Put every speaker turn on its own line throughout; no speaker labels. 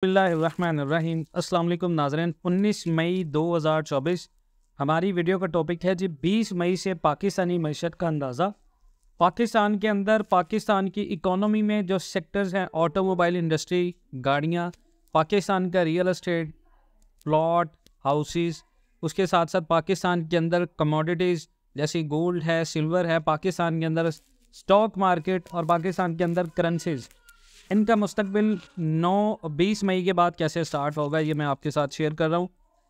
बिस्मिल्लाहिर्रहमानिर्रहीम। अस्सलाम वालेकुम नाज़रीन। 19 मई 2024 हमारी वीडियो का टॉपिक है जी 20 मई से पाकिस्तानी मईशत का अंदाज़ा। पाकिस्तान के अंदर पाकिस्तान की इकोनॉमी में जो सेक्टर्स हैं, ऑटोमोबाइल इंडस्ट्री, गाड़ियाँ, पाकिस्तान का रियल एस्टेट, प्लॉट, हाउसेस, उसके साथ साथ पाकिस्तान के अंदर कमोडिटीज़ जैसे गोल्ड है, सिल्वर है, पाकिस्तान के अंदर स्टॉक मार्केट और पाकिस्तान के अंदर करेंसीज, इनका मुस्तकबिल 20 मई के बाद कैसे स्टार्ट होगा ये मैं आपके साथ शेयर कर रहा हूँ।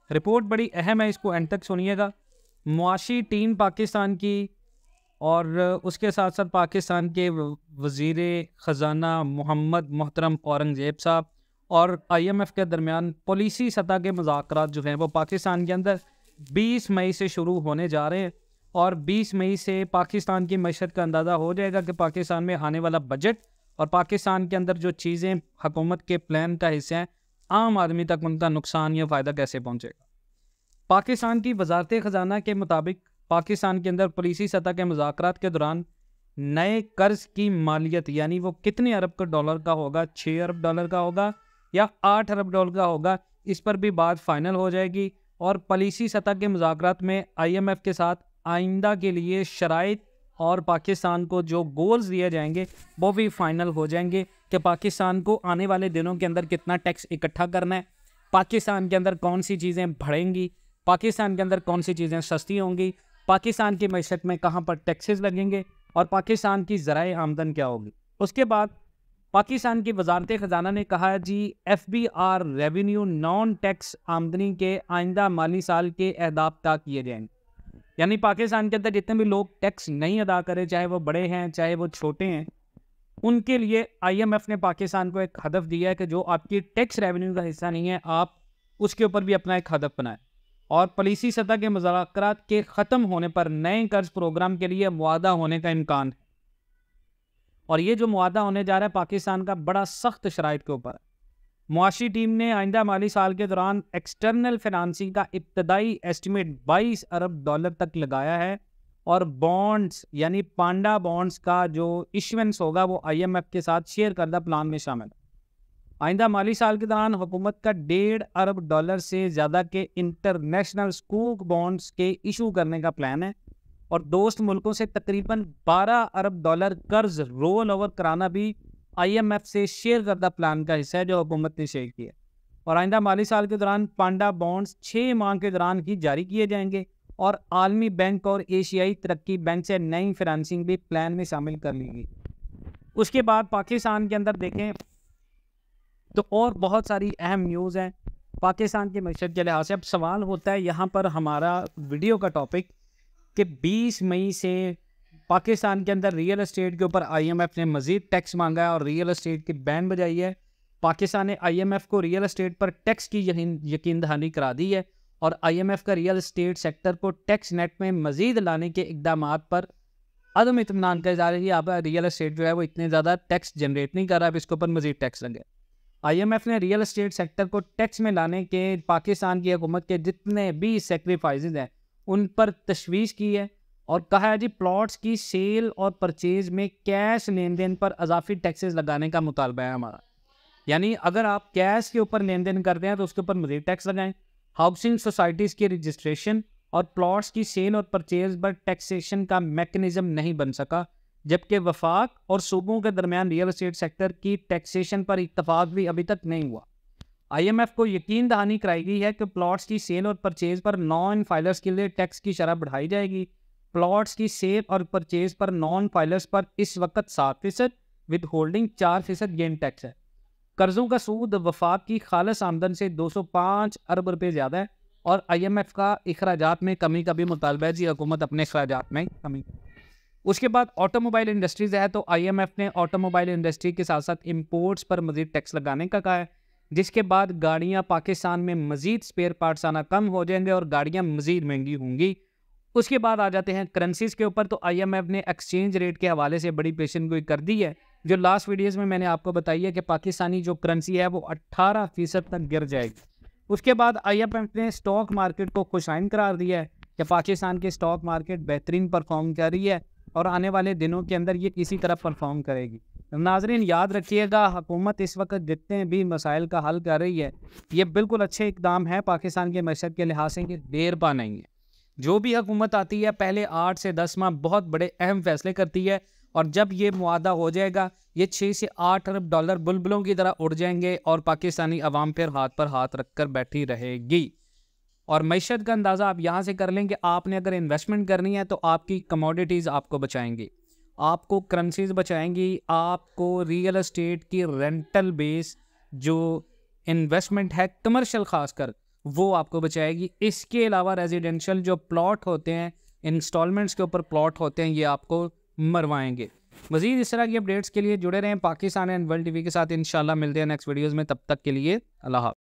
रिपोर्ट बड़ी अहम है, इसको एंड तक सुनिएगा। मुआशी टीम पाकिस्तान की और उसके साथ साथ पाकिस्तान के वज़ीर ख़जाना मोहम्मद मोहतरम औरंगज़ेब साहब और IMF के दरमियान पॉलिसी सतह के मुज़ाकरात जो हैं वो पाकिस्तान के अंदर 20 मई से शुरू होने जा रहे हैं और 20 मई से पाकिस्तान की मईशत का अंदाज़ा हो जाएगा कि पाकिस्तान में आने वाला बजट और पाकिस्तान के अंदर जो चीज़ें हुकूमत के प्लान का हिस्सा हैं, आम आदमी तक उनका नुकसान या फ़ायदा कैसे पहुंचेगा। पाकिस्तान की वजारत ख़जाना के मुताबिक पाकिस्तान के अंदर पॉलिसी सतह के मुज़ाकरात के दौरान नए कर्ज की मालियत यानी वो कितने अरब का डॉलर का होगा, 6 अरब डॉलर का होगा या 8 अरब डॉलर का होगा, इस पर भी बात फाइनल हो जाएगी। और पॉलिसी सतह के मुज़ाकरात में IMF के साथ आइंदा के लिए शराइत और पाकिस्तान को जो गोल्स दिए जाएंगे वो भी फाइनल हो जाएंगे कि पाकिस्तान को आने वाले दिनों के अंदर कितना टैक्स इकट्ठा करना है, पाकिस्तान के अंदर कौन सी चीज़ें बढ़ेंगी, पाकिस्तान के अंदर कौन सी चीज़ें सस्ती होंगी, पाकिस्तान की मईशत में कहाँ पर टैक्सेस लगेंगे और पाकिस्तान की ज़राए आमदन क्या होगी। उसके बाद पाकिस्तान की वजारत ख़जाना ने कहा जी FBR रेवेन्यू नॉन टैक्स आमदनी के आइंदा माली साल के अहदाफ तय किए जाएंगे। यानी पाकिस्तान के अंदर जितने भी लोग टैक्स नहीं अदा करें, चाहे वो बड़े हैं चाहे वो छोटे हैं, उनके लिए IMF ने पाकिस्तान को एक हदफ दिया है कि जो आपकी टैक्स रेवेन्यू का हिस्सा नहीं है आप उसके ऊपर भी अपना एक हदफ बनाएं। और पॉलिसी सतह के मुज़ाकरात के ख़त्म होने पर नए कर्ज प्रोग्राम के लिए मुआहदा होने का इम्कान है। और ये जो मुआहदा होने जा रहा है पाकिस्तान का बड़ा सख्त शराइत के ऊपर है। मुआशी टीम ने आइंदा माली साल के दौरान एक्सटर्नल फाइनेंसिंग का इब्तदाई एस्टिमेट 22 अरब डॉलर तक लगाया है और बॉन्ड्स यानी पांडा बॉन्ड्स का जो इशुएंस होगा वो IMF के साथ शेयर करदा प्लान में शामिल है। आइंदा माली साल के दौरान हुकूमत का 1.5 अरब डॉलर से ज़्यादा के इंटरनेशनल स्कूक बॉन्ड्स के इशू करने का प्लान है और दोस्त मुल्कों से तकरीबन 12 अरब डॉलर कर्ज रोल ओवर कराना भी IMF से शेयर करदा प्लान का हिस्सा है जो हुकूमत ने शेयर किया। और आइंदा माली साल के दौरान पांडा बॉन्ड्स 6 माह के दौरान ही जारी किए जाएंगे और आलमी बैंक और एशियाई तरक्की बैंक से नई फाइनेंसिंग भी प्लान में शामिल कर ली गई। उसके बाद पाकिस्तान के अंदर देखें तो और बहुत सारी अहम न्यूज़ हैं पाकिस्तान की मईशत के लिहाज से। अब सवाल होता है यहाँ पर हमारा वीडियो का टॉपिक कि 20 मई से पाकिस्तान के अंदर रियल एस्टेट के ऊपर IMF ने मज़ीद टैक्स मांगा है और रियल एस्टेट की बैन बजाई है। पाकिस्तान ने IMF को रियल एस्टेट पर टैक्स की यकीन दहानी करा दी है और IMF का रियल एस्टेट सेक्टर को टैक्स नेट में मज़ीद लाने के इक़दामात पर अदम इत्मीनान का इज़हार है कि अब रियल एस्टेट जो है वो इतने ज़्यादा टैक्स जनरेट नहीं कर रहा, अब इसके ऊपर मज़ीद टैक्स लगे। IMF ने रियल एस्टेट सेक्टर को टैक्स में लाने के पाकिस्तान की हुकूमत के जितने भी सेक्रीफाइसेस हैं उन पर तशवीश की है और कहा है जी प्लॉट्स की सेल और परचेज में कैश लेन देन पर अजाफी टैक्सेस लगाने का मुतालबा है हमारा। यानी अगर आप कैश के ऊपर लेन देन करते हैं तो उसके ऊपर मज़ीद टैक्स लगाएं। हाउसिंग सोसाइटीज़ की रजिस्ट्रेशन और प्लॉट्स की सेल और परचेज पर टैक्सेशन का मैकेनिज्म नहीं बन सका, जबकि वफाक और सूबों के दरमियान रियल एस्टेट सेक्टर की टैक्सेशन पर इत्तफाक भी अभी तक नहीं हुआ। IMF को यकीन दहानी कराई गई है कि प्लॉट्स की सेल और परचेज पर नॉन फाइलर्स के लिए टैक्स की शरह बढ़ाई जाएगी। प्लॉट्स की सेल और परचेज पर नॉन फाइलर्स पर इस वक्त 7% विद होल्डिंग 4% गेन टैक्स है। कर्जों का सूद वफाक की खालस आमदन से 205 अरब रुपये ज़्यादा है और IMF का अखराजात में कमी का भी मुतालबा है जी, हुकूमत अपने अखराजात में कमी। उसके बाद ऑटोमोबाइल इंडस्ट्रीज है तो IMF ने ऑटोमोबाइल इंडस्ट्री के साथ साथ इम्पोर्ट्स पर मज़ीद टैक्स लगाने का कहा है, जिसके बाद गाड़ियाँ पाकिस्तान में मज़ीद स्पेयर पार्ट्स आना कम हो जाएंगे और गाड़ियाँ मज़ीद महंगी होंगी। उसके बाद आ जाते हैं करेंसीज़ के ऊपर तो IMF ने एक्सचेंज रेट के हवाले से बड़ी पेशेनगोई कर दी है जो लास्ट वीडियोस में मैंने आपको बताई है कि पाकिस्तानी जो करेंसी है वो 18% तक गिर जाएगी। उसके बाद IMF ने स्टॉक मार्केट को खुशाइन करार दिया है कि पाकिस्तान की स्टॉक मार्केट बेहतरीन परफॉर्म कर रही है और आने वाले दिनों के अंदर ये इसी तरह परफॉर्म करेगी। नाजरीन याद रखिएगा, हुकूमत इस वक्त जितने भी मसाइल का हल कर रही है ये बिल्कुल अच्छे इकदाम है पाकिस्तान के मशहद के लिहाज से, कि देर पा नहीं है। जो भी हुकूमत आती है पहले 8 से 10 माह बहुत बड़े अहम फैसले करती है, और जब ये मुआदा हो जाएगा ये 6 से 8 अरब डॉलर बुलबुलों की तरह उड़ जाएंगे और पाकिस्तानी अवाम फिर हाथ पर हाथ रखकर बैठी रहेगी। और मईशत का अंदाज़ा आप यहाँ से कर लें कि आपने अगर इन्वेस्टमेंट करनी है तो आपकी कमोडिटीज़ आपको बचाएंगी, आपको करेंसीज बचाएंगी, आपको रियल एस्टेट की रेंटल बेस जो इन्वेस्टमेंट है कमर्शियल खासकर वो आपको बचाएगी। इसके अलावा रेजिडेंशियल जो प्लॉट होते हैं, इंस्टॉलमेंट्स के ऊपर प्लॉट होते हैं, ये आपको मरवाएंगे। मज़ीद इस तरह की अपडेट्स के लिए जुड़े रहें पाकिस्तान एंड वर्ल्ड टीवी के साथ। इंशाल्लाह मिलते हैं नेक्स्ट वीडियोज़ में, तब तक के लिए अल्लाह हाफ़िज़।